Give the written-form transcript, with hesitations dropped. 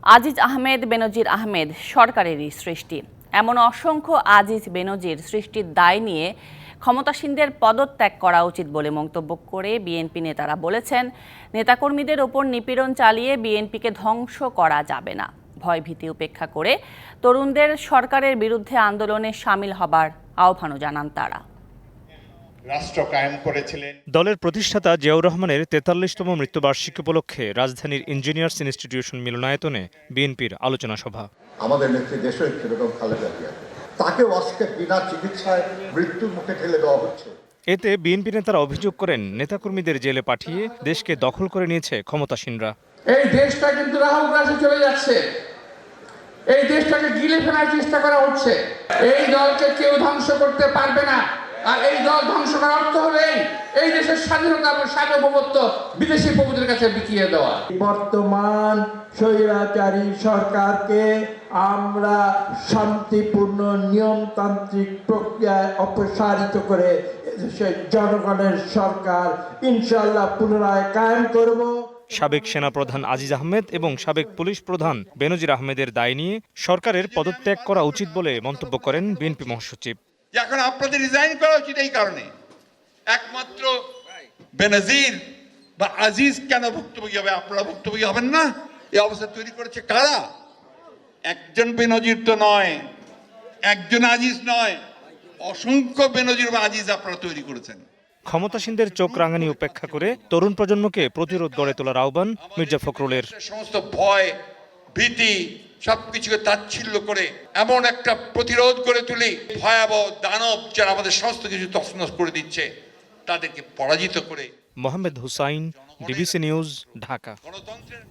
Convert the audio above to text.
আজিজ আহমেদ বেনজির আহমেদ সরকারেরই সৃষ্টি, এমন অসংখ্য আজিজ বেনজির সৃষ্টির দায় নিয়ে ক্ষমতাসীনদের পদত্যাগ করা উচিত বলে মন্তব্য করে বিএনপি নেতারা বলেছেন, নেতাকর্মীদের ওপর নিপীড়ন চালিয়ে বিএনপিকে ধ্বংস করা যাবে না। ভয়ভীতি উপেক্ষা করে তরুণদের সরকারের বিরুদ্ধে আন্দোলনে সামিল হবার আহ্বানও জানান তারা। রাষ্ট্র কায়েম করেছিলেন। দলের প্রতিষ্ঠাতা জিয়াউর রহমানের ৪৩তম মৃত্যুবার্ষিকী উপলক্ষে রাজধানীর ইঞ্জিনিয়ার্স ইনস্টিটিউশন মিলনায়তনে বিএনপির আলোচনা সভা। আমাদের নেত্রী দেশনেত্রী বেগম খালেদা জিয়া, তাকে আজকে বিনা চিকিৎসায় মৃত্যুর মুখে ঠেলে দেওয়া হচ্ছে। এতে বিএনপি নেতারা অভিযোগ করেন, নেতাকর্মীদের জেলে পাঠিয়ে দেশকে দখল করে নিয়েছে ক্ষমতাসীনরা। এই দেশটা কিন্তু রাহুল গ্রাসে চলে যাচ্ছে, এই দেশটাকে গিলে ফেলার চেষ্টা করা হচ্ছে। এই দলকে কেউ ধ্বংস করতে পারবে না, আর এই দল ধ্বংস করার অর্থ হলে এই দেশের স্বাধীনতা এবং সার্বভৌমত্ব বিদেশি প্রভুদের কাছে বিকিয়ে দেওয়া। বর্তমান স্বৈরাচারী সরকারকে আমরা শান্তিপূর্ণ নিয়মতান্ত্রিক প্রক্রিয়ায় অপসারিত করে এদেশের জনগণের সরকার ইনশাআল্লাহ পুনরায় কায়েম করব। সাবেক সেনাপ্রধান আজিজ আহমেদ এবং সাবেক পুলিশ প্রধান বেনজির আহমেদের দায় নিয়ে সরকারের পদত্যাগ করা উচিত বলে মন্তব্য করেন বিএনপি মহাসচিব। এখন আপনাদের রিজাইন করা উচিত এই কারণে, একমাত্র বেনজির বা আজিজ কেন ভুক্তভোগী হবে? আপনারা ভুক্তভোগী হবেন না? এই অবস্থা তৈরি করেছে কারা? একজন বেনজির তো নয়, একজন আজিজ নয়, অসংখ্য বেনজির বা আজিজ আপনারা তৈরি করেছেন। ক্ষমতাসীনদের চোখ রাঙানি উপেক্ষা করে তরুণ প্রজন্মকে প্রতিরোধ গড়ে তোলার আহ্বান মির্জা ফখরুলের। সমস্ত ভয় ভীতি সবকিছুকে তাচ্ছিল্য করে এমন একটা প্রতিরোধ করে তুলি, ভয়াবহ দানব যারা আমাদের সমস্ত কিছু তছনছ করে দিচ্ছে, তাদেরকে পরাজিত করে। Mohammad Hussain, DBC news, Dhaka.